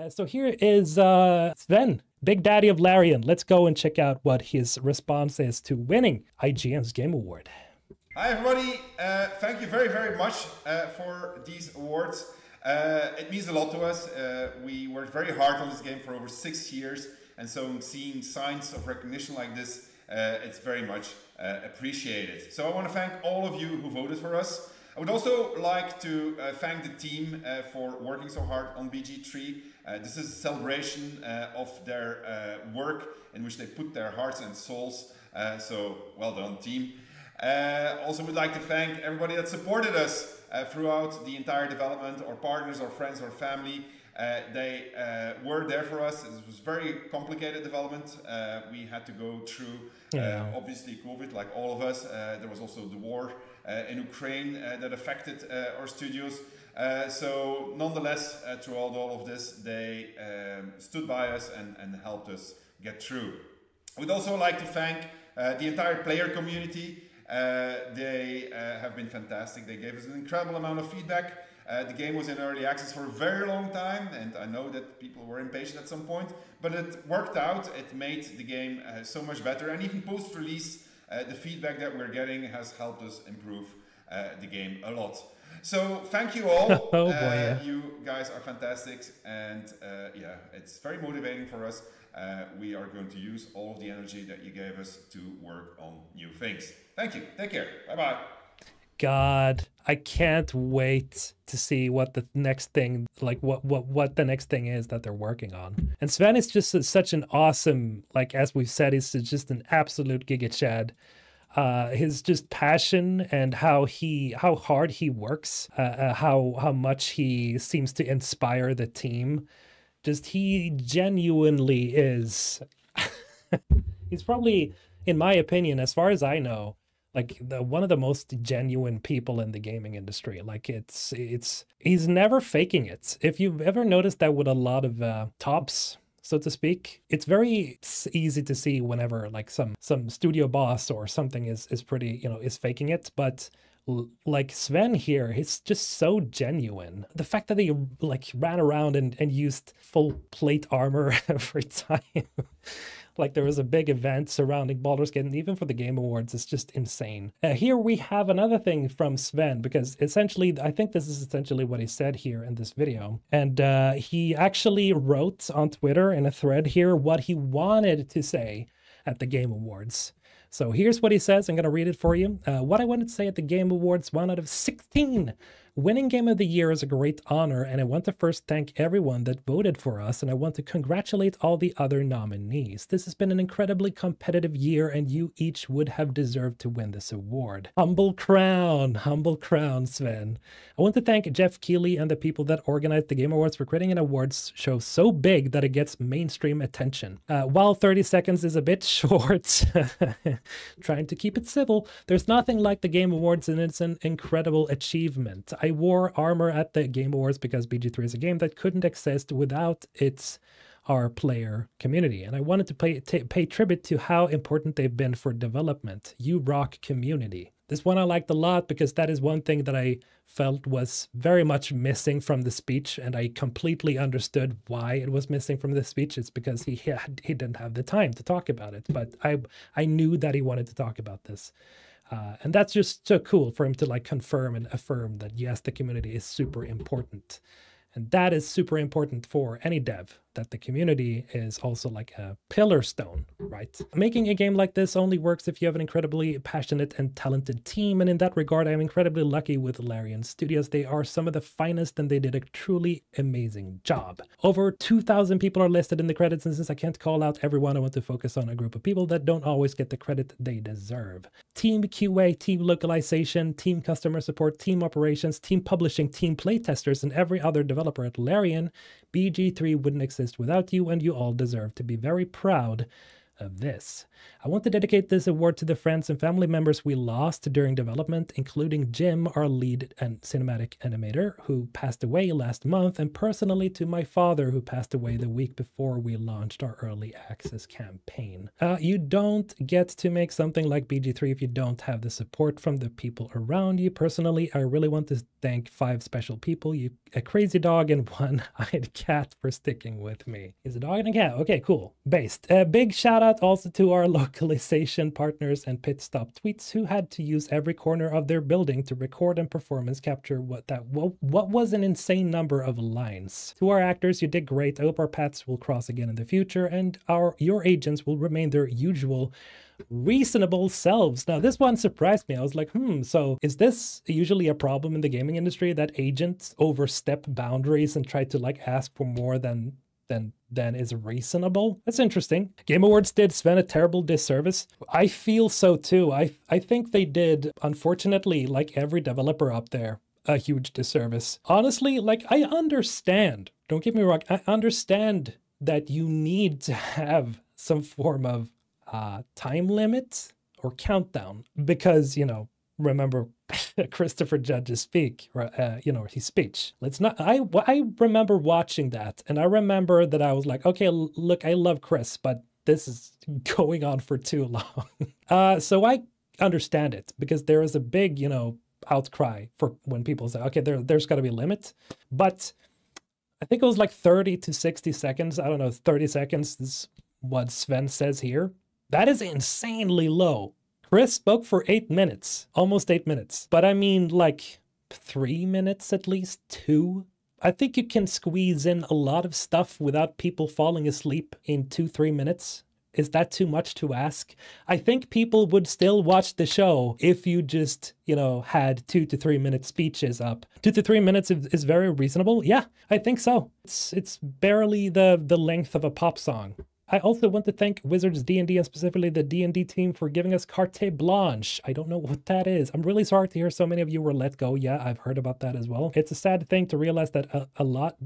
So here is Sven, Big Daddy of Larian. Let's go and check out what his response is to winning IGN's Game Award. Hi everybody, thank you very, very much for these awards. It means a lot to us. We worked very hard on this game for over 6 years, and so seeing signs of recognition like this, it's very much appreciated. So I want to thank all of you who voted for us. I would also like to thank the team for working so hard on BG3. This is a celebration of their work in which they put their hearts and souls. So well done, team. Also would like to thank everybody that supported us throughout the entire development, our partners, our friends, our family. They were there for us. It was very complicated development. We had to go through, obviously, COVID, like all of us. There was also the war in Ukraine that affected our studios. So nonetheless, throughout all of this, they stood by us and helped us get through. We'd also like to thank the entire player community. They have been fantastic. They gave us an incredible amount of feedback. The game was in early access for a very long time, and I know that people were impatient at some point, but it worked out. It made the game so much better, and even post-release, the feedback that we're getting has helped us improve the game a lot. So thank you all. Oh, boy, yeah. You guys are fantastic, and yeah, it's very motivating for us. We are going to use all of the energy that you gave us to work on new things. Thank you. Take care. Bye-bye. God, I can't wait to see what the next thing, like what the next thing is that they're working on. And Sven is just such an awesome, like, as we've said, he's just an absolute Giga Chad. His just passion and how hard he works, how much he seems to inspire the team. Just, he genuinely is, he's probably, in my opinion, as far as I know, like one of the most genuine people in the gaming industry. Like he's never faking it. If you've ever noticed that with a lot of tops, so to speak, it's very easy to see whenever like some studio boss or something is pretty, is faking it. But like Sven here, he's just so genuine. The fact that he like ran around and used full plate armor every time. Like there was a big event surrounding Baldur's Gate, and even for the Game Awards, it's just insane. Here we have another thing from Sven, because essentially, I think this is essentially what he said here in this video. And he actually wrote on Twitter in a thread here what he wanted to say at the Game Awards. So here's what he says. I'm going to read it for you. What I wanted to say at the Game Awards, 1 out of 16. Winning Game of the Year is a great honor, and I want to first thank everyone that voted for us, and I want to congratulate all the other nominees. This has been an incredibly competitive year, and you each would have deserved to win this award. Humble crown, Sven. I want to thank Jeff Keighley and the people that organized the Game Awards for creating an awards show so big that it gets mainstream attention. While 30 seconds is a bit short, trying to keep it civil, there's nothing like the Game Awards, and it's an incredible achievement. I wore armor at the Game Awards because BG3 is a game that couldn't exist without our player community. And I wanted to pay tribute to how important they've been for development. You rock, community. This one I liked a lot because that is one thing that I felt was very much missing from the speech, and I completely understood why it was missing from the speech. It's because he didn't have the time to talk about it, but I knew that he wanted to talk about this. And that's just so cool for him to like confirm and affirm that yes, the community is super important. And that is super important for any dev, that the community is also like a pillar stone, right? Making a game like this only works if you have an incredibly passionate and talented team, and in that regard, I'm incredibly lucky with Larian Studios. They are some of the finest, and they did a truly amazing job. Over 2,000 people are listed in the credits, and since I can't call out everyone, I want to focus on a group of people that don't always get the credit they deserve. Team QA, team localization, team customer support, team operations, team publishing, team playtesters, and every other developer at Larian. BG3 wouldn't exist without you, and you all deserve to be very proud of this. I want to dedicate this award to the friends and family members we lost during development, including Jim, our lead and cinematic animator, who passed away last month, and personally to my father, who passed away the week before we launched our early access campaign. You don't get to make something like BG3 if you don't have the support from the people around you. Personally, I really want to thank 5 special people, a crazy dog and one-eyed cat, for sticking with me. Is a dog and a cat? Okay, cool. Based. A big shout out also to our localization partners and pit stop tweets who had to use every corner of their building to record and performance capture what was an insane number of lines. To our actors, you did great. I hope our paths will cross again in the future, and your agents will remain their usual reasonable selves. Now, this one surprised me. I was like, so is this usually a problem in the gaming industry, that agents overstep boundaries and try to like ask for more than is reasonable? That's interesting. Game Awards did Sven a terrible disservice. I feel so too. I think they did, unfortunately, like every developer up there, a huge disservice. Honestly, like, I understand. Don't get me wrong. I understand that you need to have some form of time limit or countdown because, you know, remember Christopher Judge's his speech. I remember watching that, and I remember that I was like, okay, look, I love Chris, but this is going on for too long. So I understand it, because there is a big, outcry for when people say, okay, there's got to be a limit. But I think it was like 30 to 60 seconds. I don't know, 30 seconds is what Sven says here. That is insanely low. Chris spoke for 8 minutes, almost 8 minutes. But I mean, like 3 minutes at least, 2. I think you can squeeze in a lot of stuff without people falling asleep in 2-3 minutes. Is that too much to ask? I think people would still watch the show if you just, had 2 to 3 minute speeches up. 2 to 3 minutes is very reasonable. Yeah, I think so. It's barely the length of a pop song. I also want to thank Wizards D&D and specifically the D&D team for giving us carte blanche. I don't know what that is. I'm really sorry to hear so many of you were let go. Yeah, I've heard about that as well. It's a sad thing to realize that a lot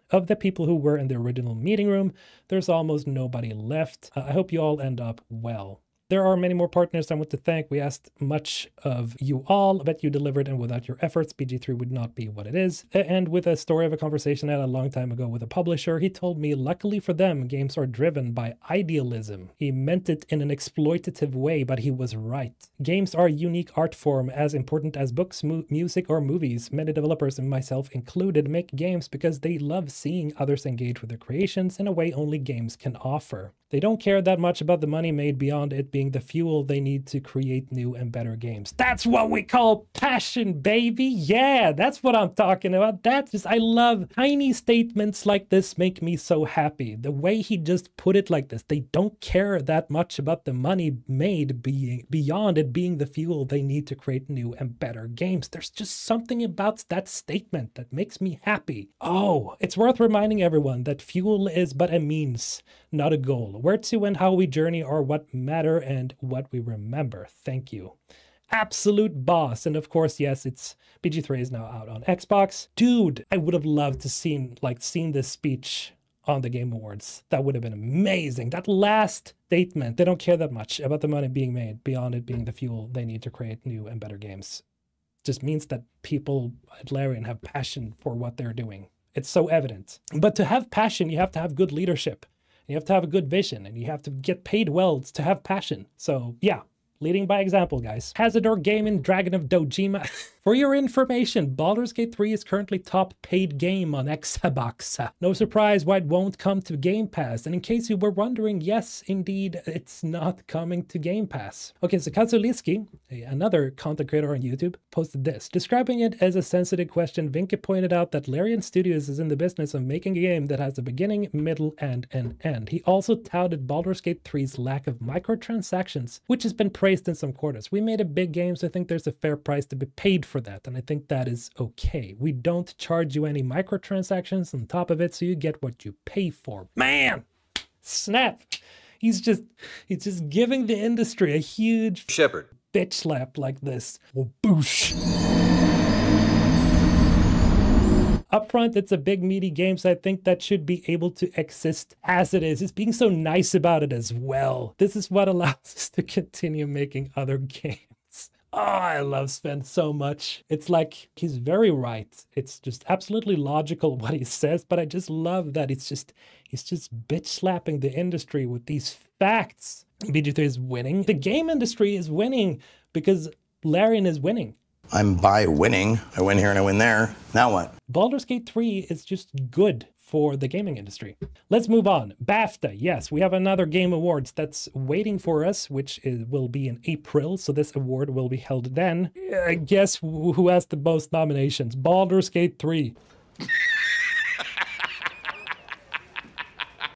of the people who were in the original meeting room, there's almost nobody left. I hope you all end up well. There are many more partners I want to thank. We asked much of you all. I bet you delivered, and without your efforts, BG3 would not be what it is. And with a story of a conversation I had a long time ago with a publisher, he told me, luckily for them, games are driven by idealism. He meant it in an exploitative way, but he was right. Games are a unique art form, as important as books, music, or movies. Many developers, and myself included, make games because they love seeing others engage with their creations in a way only games can offer. They don't care that much about the money made beyond it being the fuel they need to create new and better games. That's what we call passion, baby. Yeah, that's what I'm talking about. I love tiny statements like this make me so happy. The way he just put it like this, they don't care that much about the money made beyond it being the fuel they need to create new and better games. There's just something about that statement that makes me happy. Oh, it's worth reminding everyone that fuel is but a means, not a goal. Where to and how we journey are what matter and what we remember. Thank you. Absolute boss. And of course, yes, it's BG3 is now out on Xbox. Dude, I would have loved to seen this speech on the Game Awards. That would have been amazing. That last statement, they don't care that much about the money being made beyond it being the fuel they need to create new and better games. Just means that people at Larian have passion for what they're doing. It's so evident. But to have passion, you have to have good leadership. You have to have a good vision, and you have to get paid well to have passion. So yeah, leading by example, guys. Hazardor Gaming, Dragon of Dojima. For your information, Baldur's Gate 3 is currently top paid game on Xbox. No surprise why it won't come to Game Pass. And in case you were wondering, yes, indeed, it's not coming to Game Pass. Okay, so Kazuliski, another content creator on YouTube, posted this. Describing it as a sensitive question, Vincke pointed out that Larian Studios is in the business of making a game that has a beginning, middle, and an end. He also touted Baldur's Gate 3's lack of microtransactions, which has been praised in some quarters. We made a big game, so I think there's a fair price to be paid for that, and I think that is okay. We don't charge you any microtransactions on top of it, so you get what you pay for. Man! Snap! He's just giving the industry a huge bitch slap like this. Oh, boosh! Upfront, it's a big, meaty game, so I think that should be able to exist as it is. It's being so nice about it as well. This is what allows us to continue making other games. Oh, I love Sven so much. It's like, he's very right. It's just absolutely logical what he says, but I just love that he's just bitch slapping the industry with these facts. BG3 is winning. The game industry is winning because Larian is winning. I'm by winning. I win here and I win there. Now what? Baldur's Gate 3 is just good for the gaming industry. Let's move on. BAFTA, yes, we have another Game Awards that's waiting for us, which will be in April, so this award will be held then. Guess who has the most nominations? Baldur's Gate 3.